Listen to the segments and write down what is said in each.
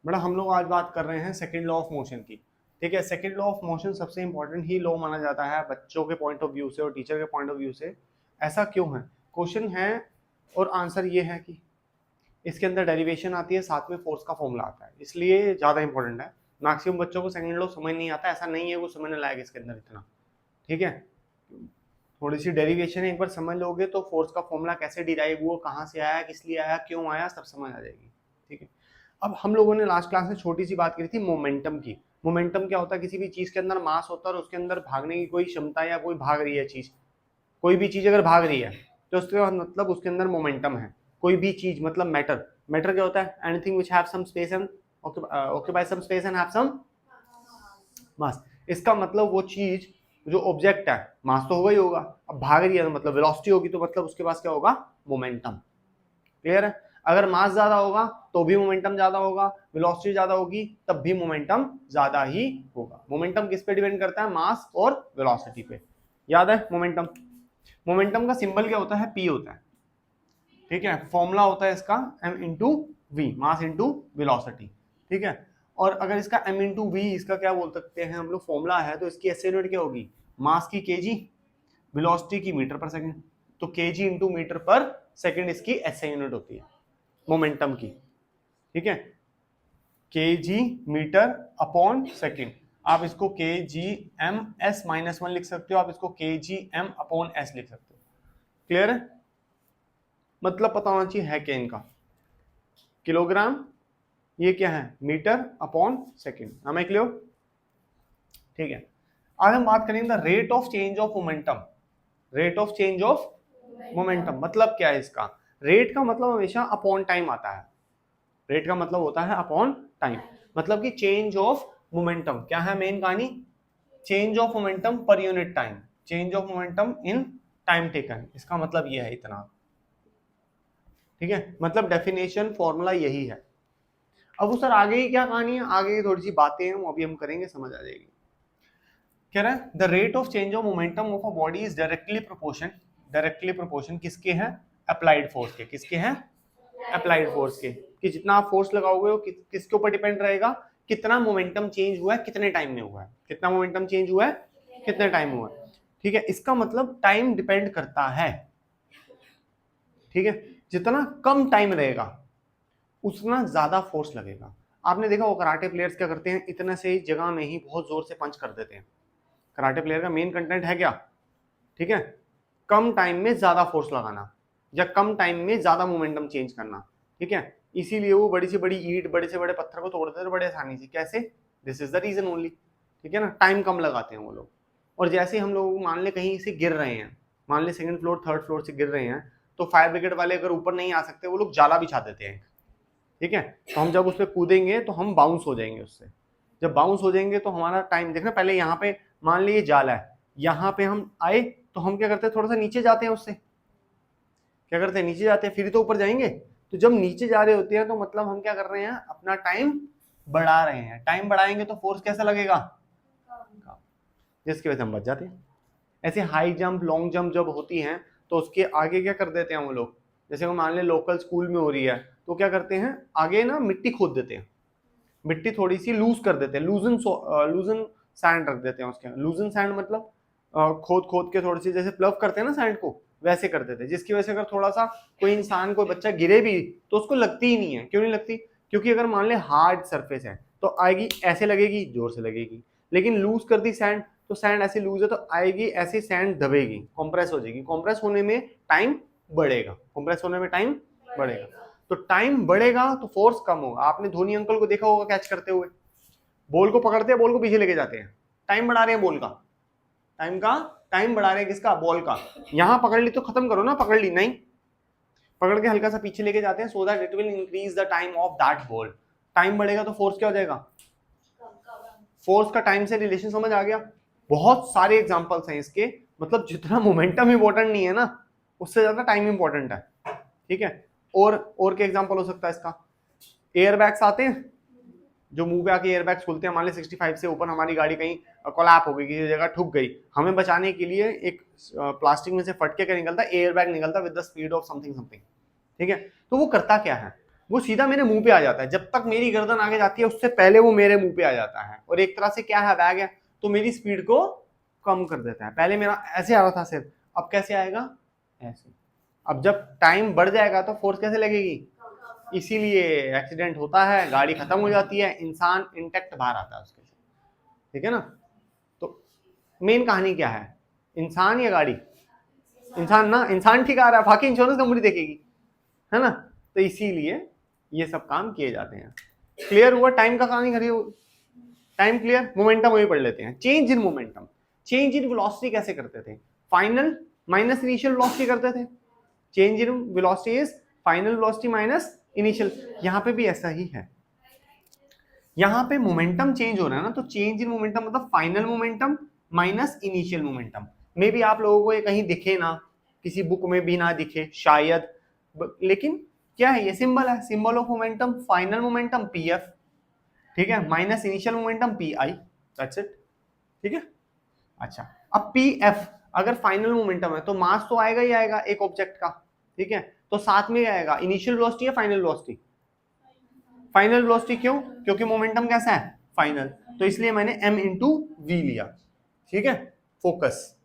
बड़ा हम लोग आज बात कर रहे हैं सेकंड लॉ ऑफ मोशन की। ठीक है, सेकंड लॉ ऑफ मोशन सबसे इंपॉर्टेंट ही लॉ माना जाता है बच्चों के पॉइंट ऑफ व्यू से और टीचर के पॉइंट ऑफ व्यू से। ऐसा क्यों है? क्वेश्चन है और आंसर ये है कि इसके अंदर डेरिवेशन आती है, साथ में फोर्स का फॉर्मूला आता है, इसलिए ज्यादा इंपॉर्टेंट है। मैक्सिमम बच्चों को सेकंड लॉ समझ नहीं आता, ऐसा नहीं है वो समझने लायक इसके अंदर इतना। ठीक है, थोड़ी सी डेरिवेशन एक बार समझ लोगे तो फोर्स का फॉर्मूला कैसे डिराइव हुआ, कहाँ से आया, किस लिए आया, क्यों आया, सब समझ आ जाएगी। ठीक है, अब हम लोगों ने लास्ट क्लास में छोटी सी बात करी थी मोमेंटम की। मोमेंटम क्या होता है? किसी भी चीज के अंदर मास होता है और उसके अंदर भागने की कोई क्षमता या कोई भाग रही है चीज, कोई भी चीज अगर भाग रही है तो उसके मतलब उसके अंदर मोमेंटम है। कोई भी चीज मतलब मैटर, मैटर क्या होता है? Anything which have some space and occupy some space and have some mass. इसका मतलब वो चीज जो ऑब्जेक्ट है, मास तो होगा ही होगा, अब भाग रही है तो मतलब वेलोसिटी होगी, तो मतलब उसके पास क्या होगा? मोमेंटम। क्लियर है? अगर मास ज्यादा होगा तो भी मोमेंटम ज्यादा होगा, वेलोसिटी ज्यादा होगी तब भी मोमेंटम ज्यादा ही होगा। मोमेंटम किस पे डिपेंड करता है? मास और वेलोसिटी पे। याद है मोमेंटम? मोमेंटम का सिंबल क्या होता है? पी होता है। ठीक है, फॉर्मूला होता है इसका m into v, mass into velocity. ठीक है, और अगर इसका m इंटू वी इसका क्या बोल सकते हैं हम लोग? फॉर्मूला है, तो इसकी एसआई यूनिट क्या होगी? मास की केजी, वेलोसिटी की मीटर पर सेकंड, तो केजी इंटू मीटर पर सेकंड इसकी एसआई यूनिट होती है मोमेंटम की। ठीक है, केजी मीटर अपॉन सेकंड। आप इसको K G M S minus one लिख सकते हो, आप इसको K G M upon S लिख सकते हो। क्लियर है? मतलब पता होना चाहिए है क्या इनका। किलोग्राम, ये क्या है? Metre upon second. हमें क्लियर? ठीक है, आज हम बात करेंगे the rate of change of momentum. Rate of change of momentum मतलब क्या है इसका? रेट का मतलब हमेशा अपॉन टाइम आता है। रेट का मतलब होता है अपॉन टाइम, मतलब कि चेंज ऑफ मोमेंटम क्या है मेन कहानी? Change of momentum per unit time, change of momentum in time taken, इसका मतलब ये है इतना। ठीक है, मतलब डेफिनेशन फॉर्मूला यही है। अब वो सर आगे ही क्या कहानी है? आगे की थोड़ी सी बातें हैं वो अभी हम करेंगे, समझ आ जाएगी। कह रहा है the rate of change of momentum of a body is directly proportion, directly proportion किसके हैं? अप्लाइड फोर्स के। किसके हैं? अप्लाइड फोर्स के। कि जितना आप फोर्स लगाओगे वो किसके ऊपर डिपेंड रहेगा? कितना मोमेंटम चेंज हुआ है, कितने टाइम में हुआ है, कितना मोमेंटम चेंज हुआ है, कितने टाइम हुआ है। ठीक है, इसका मतलब टाइम डिपेंड करता है। ठीक है, जितना कम टाइम रहेगा उतना ज्यादा फोर्स लगेगा। आपने देखा वो कराटे प्लेयर्स क्या करते हैं? इतने से जगह में ही बहुत जोर से पंच कर देते हैं। कराटे प्लेयर का मेन कंटेंट है क्या? ठीक है, कम टाइम में ज्यादा फोर्स लगाना या कम टाइम में ज्यादा मोमेंटम चेंज करना। ठीक है, इसीलिए वो बड़ी से बड़ी ईंट, बड़े से बड़े पत्थर को तोड़ देते हैं बड़े आसानी से। कैसे? This is the reason only. ठीक है ना, टाइम कम लगाते हैं वो लोग। और जैसे हम लोग मान ले कहीं से गिर रहे हैं, मान ले सेकंड फ्लोर थर्ड फ्लोर से गिर रहे हैं, तो फायर ब्रिगेड वाले अगर ऊपर नहीं आ सकते वो लोग जाला बिछा देते हैं। ठीक है, तो हम जब उस पर कूदेंगे तो हम बाउंस हो जाएंगे उससे। जब बाउंस हो जाएंगे तो हमारा टाइम देखना, पहले यहाँ पे मान लीजिए जाला है, यहाँ पे हम आए तो हम क्या करते हैं? थोड़ा सा नीचे जाते हैं उससे। क्या करते हैं? नीचे जाते हैं, फिर तो ऊपर जाएंगे। तो जब नीचे जा रहे होते हैं तो मतलब हम क्या कर रहे हैं? अपना टाइम बढ़ा रहे हैं। टाइम बढ़ाएंगे तो फोर्स कैसा लगेगा? जिसकी वजह से हम बच जाते हैं। ऐसे हाई जंप लॉन्ग जंप जब होती हैं तो उसके आगे क्या कर देते हैं वो लोग? जैसे वो मान ले लोकल स्कूल में हो रही है तो क्या करते हैं? आगे ना मिट्टी खोद देते हैं, मिट्टी थोड़ी सी लूज कर देते हैं, लूजन लूजन सैंड रख देते हैं उसके। लूजन सैंड मतलब खोद खोद के थोड़ी सी, जैसे प्लव करते हैं ना सैंड को, वैसे कर देते हैं। जिसकी वजह से अगर थोड़ा सा कोई इंसान, कोई बच्चा गिरे भी तो उसको लगती ही नहीं है। क्यों नहीं लगती? क्योंकि अगर मान ले हार्ड सरफेस है तो आएगी ऐसे लगेगी, जोर से लगेगी। लेकिन लूज कर दी सैंड तो सैंड ऐसे लूज है तो आएगी ऐसे, सैंड दबेगी, कॉम्प्रेस हो जाएगी। कॉम्प्रेस होने में टाइम बढ़ेगा, कॉम्प्रेस होने में टाइम बढ़ेगा। तो टाइम बढ़ेगा तो फोर्स कम होगा। आपने धोनी अंकल को देखा होगा कैच करते हुए, बॉल को पकड़ते हैं, बॉल को पीछे लेके जाते हैं, टाइम बढ़ा रहे हैं बॉल का। टाइम का, टाइम बढ़ा रहे हैं किसका? बॉल का। यहां पकड़ ली तो खत्म करो ना, पकड़ ली नहीं, पकड़ के हल्का सा पीछे लेके जाते हैं, so that it will increase the time of that ball. Time बढ़ेगा तो फोर्स क्या हो जाएगा? फोर्स का टाइम से रिलेशन समझ आ गया? बहुत सारे एग्जांपल्स हैं इसके। मतलब जितना मोमेंटम इंपॉर्टेंट नहीं है ना, उससे ज्यादा टाइम इंपॉर्टेंट है। ठीक है, और क्या एग्जांपल हो सकता है इसका? एयर बैग्स आते हैं जो मुंह पे आके एयर बैग्स खुलते हैं। मान ली 65 से ऊपर हमारी गाड़ी कहीं कोलैप हो गई, किसी जगह ठुक गई, हमें बचाने के लिए एक प्लास्टिक में से फट के क्या निकलता है? एयर बैग निकलता है with the speed of something something. ठीक है, तो वो करता क्या है? वो सीधा मेरे मुंह पे आ जाता है। जब तक मेरी गर्दन आगे जाती है उससे पहले वो मेरे मुंह पे आ जाता है, और एक तरह से क्या है, बैग है, तो मेरी स्पीड को कम कर देता है। पहले मेरा ऐसे आ रहा था सिर, अब कैसे आएगा, ऐसे। अब जब टाइम बढ़ जाएगा तो फोर्स कैसे लगेगी, इसीलिए एक्सीडेंट होता है, गाड़ी खत्म हो जाती है, इंसान इंटेक्ट बाहर आता है उसके, ठीक है ना। तो मेन कहानी क्या है, इंसान या गाड़ी, इंसान ना, इंसान ठीक आ रहा है, बाकी इंश्योरेंस कंपनी देखेगी, है ना। तो इसीलिए ये सब काम किए जाते हैं। क्लियर हुआ, टाइम का कहानी करिए, टाइम क्लियर। मोमेंटम वही पढ़ लेते हैं, change in momentum, change in velocity कैसे करते थे, फाइनल माइनस इनिशियल वेलोसिटी करते थे। Change in velocity is final velocity minus initial, यहां पे भी ऐसा ही है। यहां पे मोमेंटम चेंज हो रहा है ना, तो चेंज इन मोमेंटम मतलब final momentum minus initial momentum. मे भी आप लोगों को ये कहीं दिखे ना, किसी बुक में भी ना दिखे शायद, लेकिन क्या है, ये सिंबल है, symbol of momentum, final momentum P F, ठीक है, minus initial momentum P I, that's it, ठीक है। अच्छा, अब पी एफ अगर फाइनल मोमेंटम है तो मास तो आएगा ही आएगा एक ऑब्जेक्ट का, ठीक है, तो साथ में आएगा इनिशियल वेलोसिटी या फाइनल वेलोसिटी, फाइनल वेलोसिटी, क्यों, क्योंकि मोमेंटम कैसा है, फाइनल, तो इसलिए मैंने m इंटू वी लिया, ठीक है, फोकस।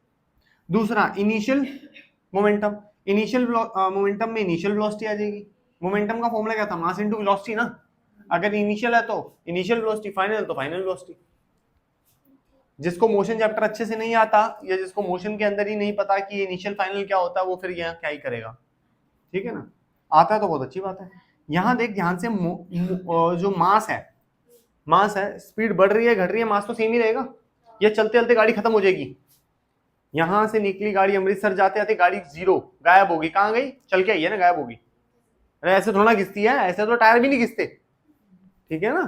दूसरा इनिशियल मोमेंटम, इनिशियल मोमेंटम में इनिशियल वेलोसिटी आ जाएगी। मोमेंटम का फॉर्मूला क्या था, मास इंटू वेलोसिटी ना, अगर इनिशियल है तो इनिशियल वेलोसिटी, फाइनल तो फाइनल वेलोसिटी। जिसको मोशन चैप्टर अच्छे से नहीं आता, या जिसको मोशन के अंदर ही नहीं पता कि इनिशियल फाइनल क्या होता है, वो फिर यहाँ क्या ही करेगा, ठीक है ना। आता है तो बहुत अच्छी बात है। यहां देख ध्यान से, जो मास है, मास है, स्पीड बढ़ रही है घट रही है, मास तो सेम ही रहेगा, या चलते चलते गाड़ी खत्म हो जाएगी। यहां से निकली गाड़ी अमृतसर जाते जाते गाड़ी जीरो गायब होगी, कहां गई, चल के आई है ना, गायब होगी। अरे ऐसे थोड़ा घिसती है, ऐसे तो टायर भी नहीं घिसते, ठीक है ना,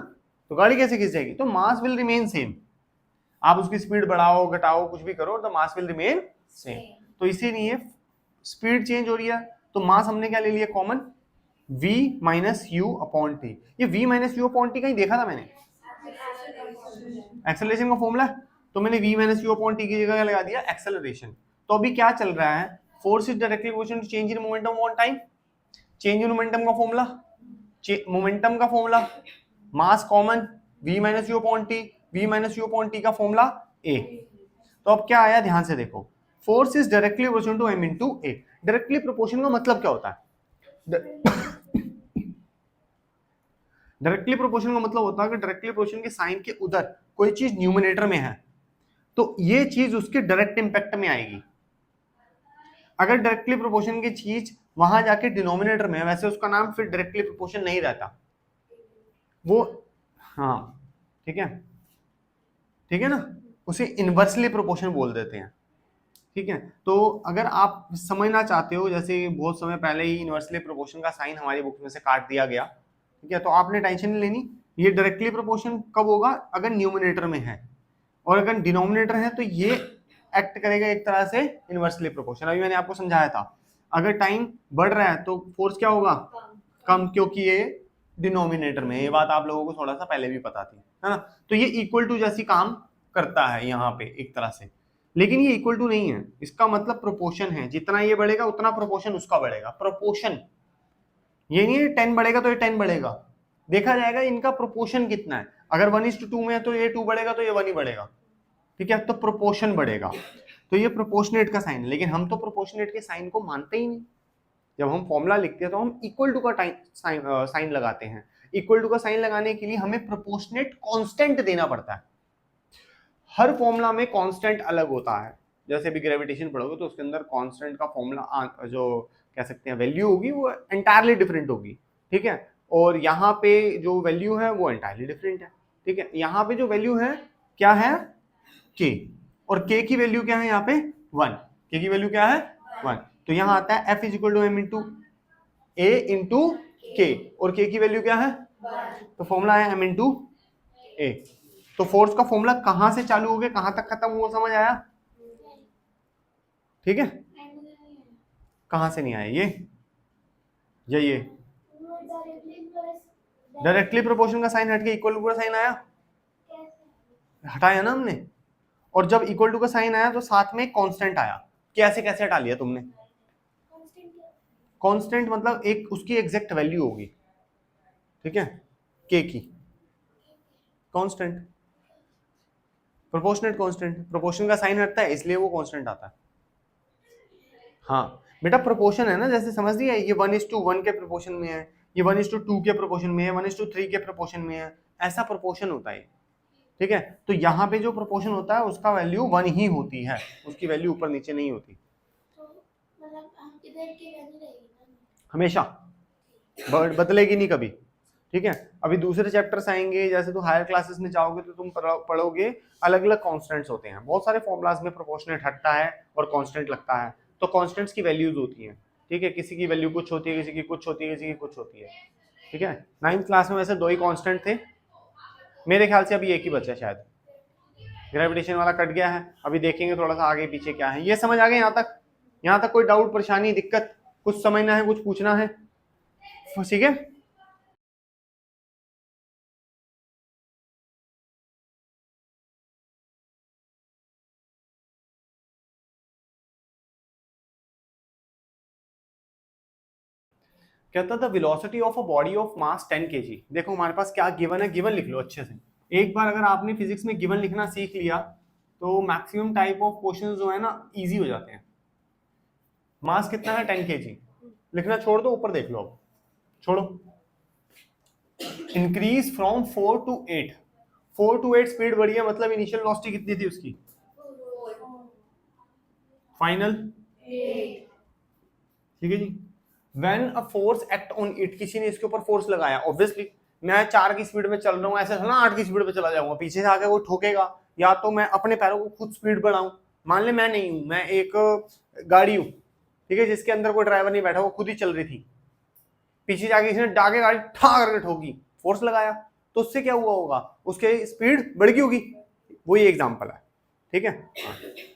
तो गाड़ी कैसे घिस जाएगी, तो मास विल रिमेन सेम। आप उसकी स्पीड बढ़ाओ घटाओ कुछ भी करो, तो मास विल रिमेन सेम। तो इसीलिए स्पीड चेंज हो रही है, तो मास हमने क्या ले लिया common, v minus u upon T. ये v minus u upon T कहीं देखा था मैंने, एक्सेलरेशन का फॉर्मूला, तो मैंने v minus u upon T की जगह लगा दिया एक्सेलरेशन। तो अभी क्या चल रहा है, force is directly proportional to change in momentum on time. Change in momentum का फॉर्मूला, मोमेंटम का formula, mass common v minus u upon t, v minus u upon t का फॉर्मूला a। तो अब क्या आया, ध्यान से देखो, force is directly proportional to m into a। Directly proportional का मतलब क्या होता है, डायरेक्टली प्रोपोर्शनल का मतलब होता है कि डायरेक्टली प्रोपोर्शनल के साइन के उधर कोई चीज न्यूमरेटर में है तो ये चीज उसके डायरेक्ट इंपैक्ट में आएगी। अगर डायरेक्टली प्रोपोर्शन की चीज वहां जाके डिनोमिनेटर में है, वैसे उसका नाम फिर डायरेक्टली प्रोपोर्शन नहीं रहता वो, हाँ ठीक है, ठीक है ना, उसे इनवर्सली प्रोपोर्शन बोल देते हैं, ठीक है। तो अगर आप समझना चाहते हो, जैसे बहुत समय पहले ही इनवर्सली प्रोपोर्शन का साइन हमारी बुक में से काट दिया गया, ठीक है, तो आपने टेंशन नहीं लेनी, ये डायरेक्टली प्रोपोर्शन कब होगा, अगर न्यूमिनेटर में है, और अगर डिनोमिनेटर है तो ये एक्ट करेगा एक तरह से इनवर्सली प्रोपोर्शन। अभी मैंने आपको समझाया था, अगर टाइम बढ़ रहा है तो फोर्स क्या होगा, कम, क्योंकि ये डिनोमिनेटर में, ये बात आप लोगों को थोड़ा सा पहले भी पता थी, है ना। तो ये इक्वल टू जैसी काम करता है यहाँ पे एक तरह से, लेकिन ये इक्वल टू नहीं है, इसका मतलब प्रोपोर्शन है, जितना ये बढ़ेगा उतना प्रोपोर्शन उसका बढ़ेगा, प्रोपोर्शन। ये नहीं है 10 बढ़ेगा तो ये 10 बढ़ेगा, देखा जाएगा इनका प्रोपोर्शन कितना है, अगर 1:2 में है तो ये 2 बढ़ेगा तो ये 1 ही बढ़ेगा, ठीक है, तो प्रोपोर्शन बढ़ेगा। तो ये प्रोपोर्शनेट का साइन है, लेकिन हम तो प्रोपोर्शनेट के साइन को मानते ही नहीं। जब हम फॉर्मूला लिखते हैं तो हम इक्वल टू का साइन लगाते हैं, इक्वल टू का साइन लगाने के लिए हमें प्रोपोर्शनेट कांस्टेंट देना पड़ता है। हर फॉर्मूला में कांस्टेंट अलग होता है, जैसे भी ग्रेविटेशन पढ़ोगे तो उसके अंदर कांस्टेंट का फॉर्मूला जो कह सकते हैं वैल्यू होगी वो एंटायरली डिफरेंट होगी, ठीक है, और यहाँ पे जो वैल्यू है वो एंटायरली डिफरेंट है, ठीक है। यहाँ पे जो वैल्यू है क्या है, k, और k की वैल्यू क्या है यहाँ पे 1, k की वैल्यू क्या है 1, तो यहाँ आता है f is equal to m into a into k, और k की वैल्यू क्या है 1, तो फॉर्मूला है m इंटू a। तो फोर्स का फॉर्मूला कहां से चालू हो गया कहां तक खत्म हुआ, समझ आया, ठीक है, कहां से नहीं आया ये डायरेक्टली प्रोपोर्शन का साइन हटके इक्वल टू का साइन आया, हटाया ना हमने, और जब इक्वल टू का साइन आया तो साथ में कांस्टेंट आया, कैसे कैसे हटा लिया तुमने, कांस्टेंट मतलब एक उसकी एग्जैक्ट वैल्यू होगी, ठीक है, के की कांस्टेंट, प्रोपोर्शनेट कांस्टेंट, प्रोपोर्शन का साइन हटता है इसलिए वो कांस्टेंट आता है। हाँ बेटा प्रोपोर्शन है ना, जैसे समझ लिया, ये 1:1 के प्रोपोर्शन में है, ये 1:2 के प्रोपोर्शन में है, 1:3 के प्रोपोर्शन में है, ऐसा प्रोपोर्शन होता है। ठीक है, तो यहाँ पे जो प्रोपोर्शन होता है उसका वैल्यू 1 ही होती है, उसकी वैल्यू ऊपर नीचे नहीं होती। तो मतलब इधर की वैल्यू रहेगी हमेशा, बदलेगी नहीं कभी। ठीक है, अभी दूसरे चैप्टर्स आएंगे, जैसे तो हायर क्लासेस में जाओगे तो तुम पढ़ोगे अलग अलग कॉन्स्टेंट्स होते हैं, बहुत सारे फॉर्मुलाज में प्रोपोर्शनेट हटता है और कांस्टेंट लगता है, तो कांस्टेंट्स की वैल्यूज होती हैं। ठीक है, किसी की वैल्यू कुछ होती है, किसी की कुछ होती है, किसी की कुछ होती है। ठीक है, 9th क्लास में वैसे 2 ही कांस्टेंट थे मेरे ख्याल से, अभी एक ही बचा शायद, ग्रेविटेशन वाला कट गया है, अभी देखेंगे थोड़ा सा आगे पीछे क्या है। ये समझ आ गया यहाँ तक? यहाँ तक कोई डाउट, परेशानी, दिक्कत, कुछ समझना है, कुछ पूछना है? ठीक है, कहता था velocity of a body of mass 10 kg। देखो हमारे पास क्या गिवन है, गिवन लिख लो अच्छे से। एक बार अगर आपने फिजिक्स में गिवन लिखना सीख लिया तो मैक्सिमम टाइप ऑफ क्वेश्चन जो है ना इजी हो जाते हैं। मास कितना है, 10 kg, लिखना छोड़ दो, ऊपर देख लो, अब छोड़ो। Increase from 4 to 8, 4 to 8 speed बढ़ी है, मतलब इनिशियल वेलोसिटी कितनी थी उसकी, फाइनल, ठीक है जी। When a force act on it, किसी ने इसके ऊपर फोर्स लगाया, ऑब्वियसली मैं 4 की स्पीड में चल रहा हूँ, ऐसे ना 8 की स्पीड में चला जाऊंगा, पीछे से आके वो ठोकेगा, या तो मैं अपने पैरों को खुद स्पीड बढ़ाऊं। मान ले मैं नहीं हूं, मैं एक गाड़ी हूं, ठीक है, जिसके अंदर कोई ड्राइवर नहीं बैठा, वो खुद ही चल रही थी, पीछे जाके इसने डाके गाड़ी ठा करके ठोकी, फोर्स लगाया, तो उससे क्या हुआ होगा, उसके स्पीड बढ़ गई होगी। वही एग्जाम्पल है, ठीक है।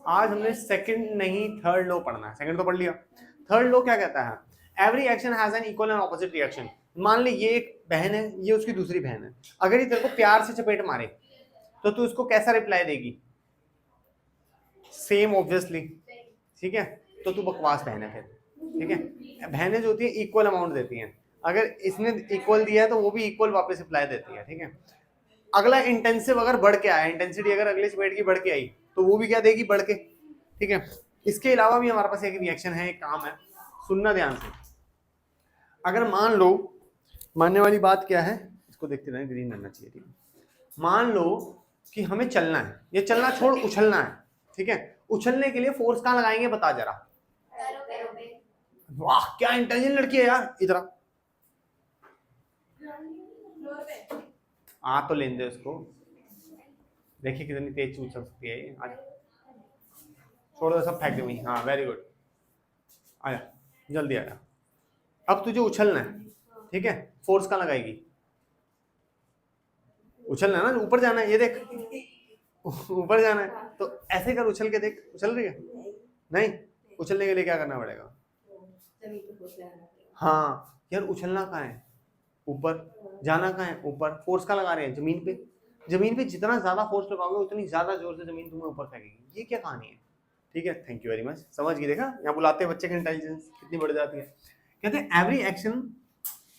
आज हमने सेकंड नहीं थर्ड लॉ पढ़ना है। सेकंड तो पढ़ लिया। थर्ड लॉ क्या कहता है? Every action has an equal and opposite reaction. मान ले ये एक बहन है, ये उसकी दूसरी बहन है, अगर ये तेरे को प्यार से चपेट मारे तो तू इसको कैसा रिप्लाई देगी? सेम ऑब्वियसली, ठीक है। तो तू बकवास बहन है फिर, ठीक है। बहनें जो होती है इक्वल अमाउंट देती हैं, अगर इसने इक्वल दिया है तो वो भी इक्वल वापस रिप्लाई देती है, ठीक है। अगला इंटेंसिव अगर बढ़ के आया, इंटेंसिटी अगर अगले चपेट की बढ़ के आई तो वो भी क्या देगी? बढ़ के, ठीक है। इसके अलावा भी हमारे पास एक रिएक्शन है, एक काम है, सुनना ध्यान से। अगर मान लो, मानने वाली बात क्या है, इसको देखते रहे, ग्रीन रहना चाहिए, ठीक है। मान लो कि हमें चलना है, ये चलना छोड़ उछलना है, ठीक है। उछलने के लिए फोर्स कहाँ लगाएंगे बता जरा। वाह क्या इंटेलिजेंट लड़की है यार, इधर आ तो लेने दे उसको, देखिए कितनी तेज उछल सकती है ये। आज छोड़ दो, सब फेंक दे वहीं। हाँ वेरी गुड, आया जल्दी आया। अब तुझे उछलना है, ठीक है। फोर्स कहाँ लगाएगी? उछलना है ना, ऊपर जाना है, ये देख ऊपर जाना है, तो ऐसे कर, उछल के देख, उछल रही है? नहीं, उछलने के लिए क्या करना पड़ेगा? हाँ यार, उछलना कहाँ है? ऊपर। जाना कहाँ है? ऊपर। फोर्स कहाँ लगा रहे हैं? जमीन पे। जमीन पे जितना ज्यादा फोर्स लगाओगे उतनी ज्यादा जोर से जमीन तुम्हें ऊपर फेंकेगी। ये क्या कहानी है? ठीक है, थैंक यू वेरी मच, समझ गई। देखा यहाँ बुलाते हैं बच्चे की इंटेलिजेंस कितनी बढ़ जाती है। कहते हैं every action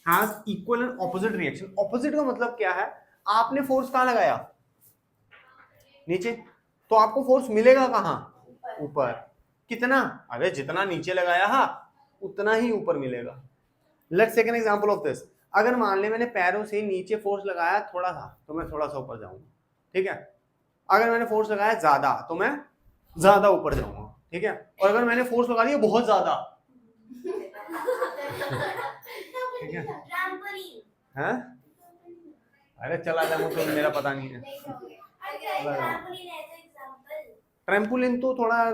has equal and opposite reaction. Opposite का मतलब क्या है? आपने फोर्स कहाँ लगाया? नीचे, तो आपको फोर्स मिलेगा कहाँ? ऊपर। कितना? अरे जितना नीचे लगाया हा उतना ही ऊपर मिलेगा। Let's take an example of this. अगर मान ले मैंने पैरों से नीचे फोर्स लगाया थोड़ा सा, तो मैं थोड़ा सा ऊपर जाऊंगा, ठीक है। अगर मैंने फोर्स लगाया ज्यादा तो मैं ज्यादा ऊपर जाऊंगा, ठीक है। और अगर मैंने फोर्स लगा दिया बहुत ज्यादा, ठीक है। हैं? अरे चला जा, मुझे तो मेरा पता नहीं है। ट्रैम्पोलिन तो थोड़ा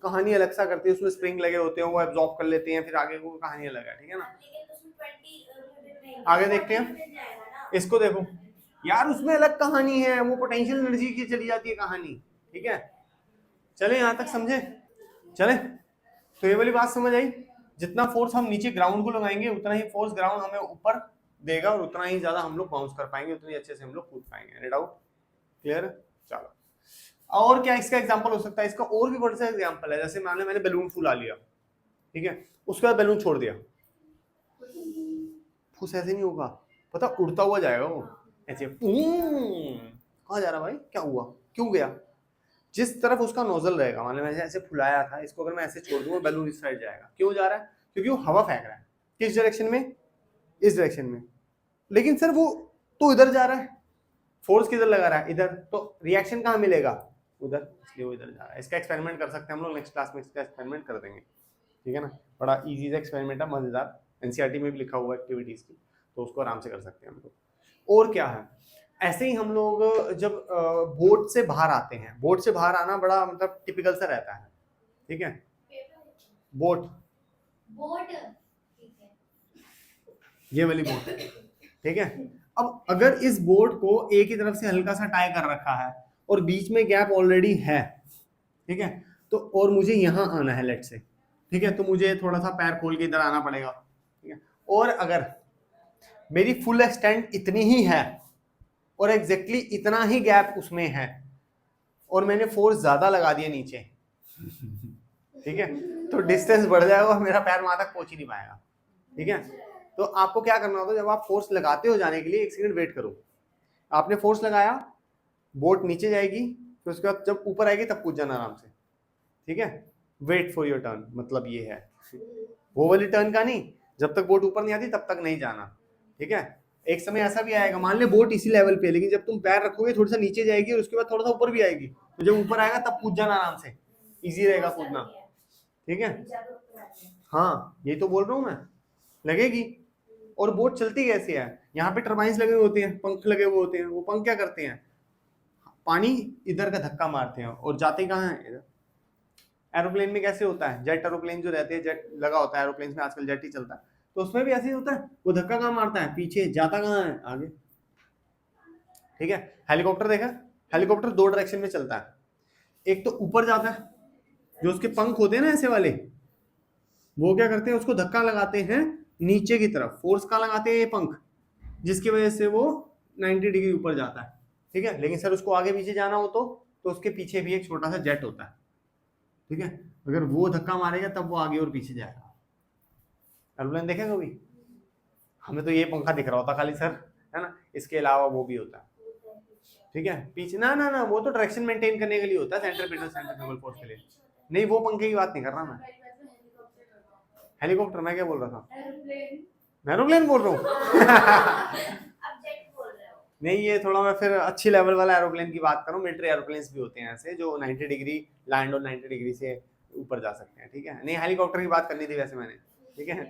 कहानी अलग सा करती है, उसमें स्प्रिंग लगे होते हैं, वो एब्जॉर्ब कर लेते हैं, फिर आगे वो कहानी अलग है, ठीक है ना। आगे देखते हैं, इसको देखो यार, उसमें अलग कहानी है, वो पोटेंशियल एनर्जी की चली जाती है कहानी, ठीक है। चले यहां तक समझे? चले, तो ये वाली बात समझ आई। जितना फोर्स हम नीचे ग्राउंड को लगाएंगे उतना ही फोर्स ग्राउंड हमें ऊपर देगा, और उतना ही ज्यादा हम लोग बाउंस कर पाएंगे, उतनी अच्छे से हम लोग कूद पाएंगे। Any doubt? क्लियर? चलो, और क्या इसका एग्जांपल हो सकता है? इसका और भी बड़ा सा एग्जांपल है, जैसे मान लो मैंने बैलून फुला लिया, ठीक है, उसके बाद बैलून छोड़ दिया, फुस ऐसे नहीं होगा, पता, उड़ता हुआ जाएगा वो ऐसे। कहाँ जा रहा भाई, क्या हुआ, क्यों गया? जिस तरफ उसका नोजल रहेगा, मान लो मैंने ऐसे फुलाया था, इसको अगर मैं ऐसे छोड़ दूंगा बैलून इस साइड जाएगा। क्यों जा रहा है? क्योंकि वो हवा फेंक रहा है। किस डायरेक्शन में? इस डायरेक्शन में। लेकिन सर वो तो इधर जा रहा है, फोर्स किधर लगा रहा है? इधर, तो रिएक्शन कहाँ मिलेगा? उधर, इसलिए वो इधर जा रहा है। इसका एक्सपेरिमेंट कर सकते हैं हम लोग, नेक्स्ट क्लास में इसका एक्सपेरिमेंट कर देंगे, ठीक है ना। बड़ा इजी सा एक्सपेरिमेंट है, मजेदार, एनसीईआरटी में भी लिखा हुआ है एक्टिविटीज की, तो उसको आराम से कर सकते हैं हम लोग। और क्या है, ऐसे ही हम लोग जब बोट से बाहर आते हैं, बोट से बाहर आना बड़ा मतलब टिपिकल सा रहता है, ठीक है। बोट, ये वाली बोट, ठीक है। अब अगर इस बोट को एक ही तरफ से हल्का सा टाई कर रखा है और बीच में गैप ऑलरेडी है, ठीक है, तो और मुझे यहाँ आना है लेट से, ठीक है, तो मुझे थोड़ा सा पैर खोल के इधर आना पड़ेगा, ठीक है। और अगर मेरी फुल एक्सटेंट इतनी ही है और एग्जैक्टली इतना ही गैप उसमें है और मैंने फोर्स ज्यादा लगा दिया नीचे, ठीक है, तो डिस्टेंस बढ़ जाएगा और मेरा पैर वहां तक पहुंच ही नहीं पाएगा, ठीक है। तो आपको क्या करना होता है, जब आप फोर्स लगाते हो जाने के लिए, एक सेकंड वेट करो। आपने फोर्स लगाया, बोट नीचे जाएगी, फिर उसके बाद जब ऊपर आएगी तब कूद जाना आराम से, ठीक है। वेट फॉर योर टर्न, मतलब ये है, वो वाली टर्न का नहीं, जब तक बोट ऊपर नहीं आती तब तक नहीं जाना, ठीक है। एक समय ऐसा भी आएगा, मान ले बोट इसी लेवल पे, लेकिन जब तुम पैर रखोगे थोड़ा सा नीचे जाएगी और उसके बाद थोड़ा सा ऊपर भी आएगी, तो जब ऊपर आएगा तब कूद जाना आराम से, इजी रहेगा कूदना, ठीक है। हाँ ये तो बोल रहा हूँ मैं, लगेगी। और बोट चलती कैसे है? यहाँ पे टर्बाइंस लगे हुए होते हैं, पंख लगे हुए होते हैं, वो पंख क्या करते हैं? पानी इधर का धक्का मारते हैं और जाते कहाँ है? इधर। एरोप्लेन में कैसे होता है? जेट एरोप्लेन जो रहते हैं, जेट लगा होता है एरोप्लेन में, आजकल जेट ही चलता है, तो उसमें भी ऐसे ही होता है, वो धक्का कहाँ मारता है? पीछे, जाता कहाँ है? आगे, ठीक है। हेलीकॉप्टर देखा? हेलीकॉप्टर दो डायरेक्शन में चलता है, एक तो ऊपर जाता है, जो उसके पंख होते हैं ना ऐसे वाले, वो क्या करते हैं, उसको धक्का लगाते हैं नीचे की तरफ, फोर्स कहाँ लगाते हैं, ये पंख, जिसकी वजह से वो 90 डिग्री ऊपर जाता है। ठीक है, लेकिन सर उसको आगे पीछे जाना हो तो उसके पीछे भी एक छोटा सा जेट होता है। ठीक है, अगर वो धक्का मारेगा तब वो आगे और पीछे जाएगा। एरोप्लेन देखे कभी? हमें तो ये पंखा दिख रहा होता खाली सर, है ना, इसके अलावा वो भी होता है। ठीक है, पीछे ना ना ना, वो तो डायरेक्शन मेंटेन करने के लिए होता है, सेंट्रीपिटल फोर्स के लिए। नहीं, वो पंखे की बात नहीं कर रहा मैं। हेलीकॉप्टर? मैं क्या बोल रहा था? मैं एरोप्लेन बोल रहा हूँ। नहीं, ये थोड़ा मैं फिर अच्छी लेवल वाला एरोप्लेन की बात करूँ। मिलिट्री एरोप्लेन्स भी होते हैं ऐसे जो 90 डिग्री लैंड और 90 डिग्री से ऊपर जा सकते हैं। ठीक है, नहीं हेलीकॉप्टर की बात करनी थी वैसे मैंने। ठीक है,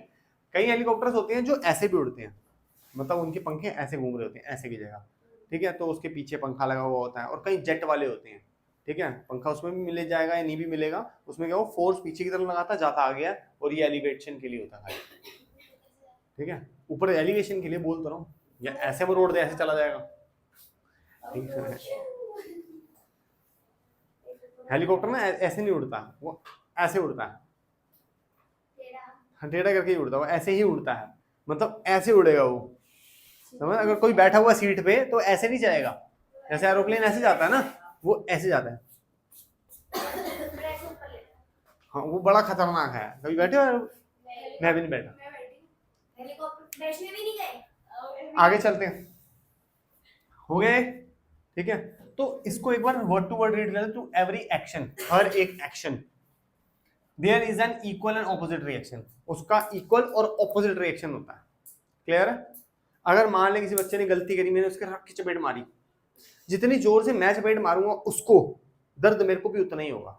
कई हेलीकॉप्टर्स होते हैं जो ऐसे भी उड़ते हैं, मतलब उनके पंखे ऐसे घूम रहे होते हैं ऐसे की जगह। ठीक है, तो उसके पीछे पंखा लगा हुआ होता है। और कई जेट वाले होते हैं। ठीक है, पंखा उसमें भी मिल जाएगा या नहीं भी मिलेगा, उसमें क्या वो फोर्स पीछे की तरफ लगाता जाता आ गया, और ये एलिवेशन के लिए होता है। ठीक है, ऊपर एलिवेशन के लिए बोलता रहा हूँ, या ऐसे में रोड दे ऐसे चला जाएगा। ठीक है, हेलीकॉप्टर ना ऐसे नहीं उड़ता, वो ऐसे उड़ता है, टेढ़ा करके ही उड़ता है, वो ऐसे ही उड़ता है, मतलब ऐसे उड़ेगा वो। समझ, अगर कोई बैठा हुआ सीट पे तो ऐसे नहीं जाएगा, जैसे एरोप्लेन ऐसे जाता है ना, वो ऐसे जाता है। हाँ, वो बड़ा खतरनाक है। कभी बैठे हो? मैं भी नहीं बैठा। आगे चलते हैं, हो गए? ठीक है, तो इसको एक बार वर्ड टू वर्ड रीड कर ले। टू एवरी एक्शन, हर एक एक्शन, there is an equal and opposite reaction, उसका इक्वल और ऑपोजिट रिएक्शन होता है। क्लियर है? अगर मान ले किसी बच्चे ने गलती करी, मैंने उसके रख की चपेट मारी, जितनी जोर से मैं चपेट मारूंगा उसको दर्द मेरे को भी उतना ही होगा।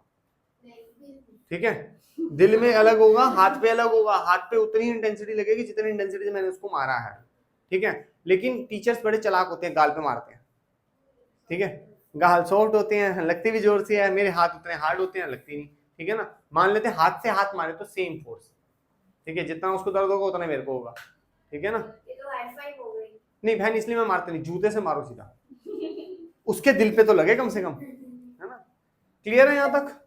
ठीक है, दिल में अलग होगा, हाथ पे अलग होगा, हाथ पे उतनी इंटेंसिटी लगेगी जितनी इंटेंसिटी से मैंने उसको मारा है। ठीक है, लेकिन टीचर्स बड़े चालाक होते हैं, गाल पे मारते हैं। ठीक है, गाल सॉफ्ट होते हैं, लगती भी जोर से है, मेरे हाथ उतने हार्ड होते हैं, लगती नहीं। ठीक है ना, मान लेते हैं हाथ से हाथ मारे तो सेम फोर्स। ठीक है, जितना उसको दर्द होगा उतना मेरे को होगा। ठीक है ना, ये तो हाई फाइव हो गई। नहीं बहन, इसलिए मैं मारता नहीं, जूते से मारो सीधा, उसके दिल पे तो लगे कम से कम, है ना। क्लियर है यहाँ तक?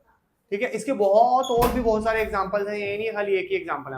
ठीक है, इसके बहुत और भी बहुत सारे एग्जांपल्स हैं, ये नहीं खाली एक ही एग्जांपल है।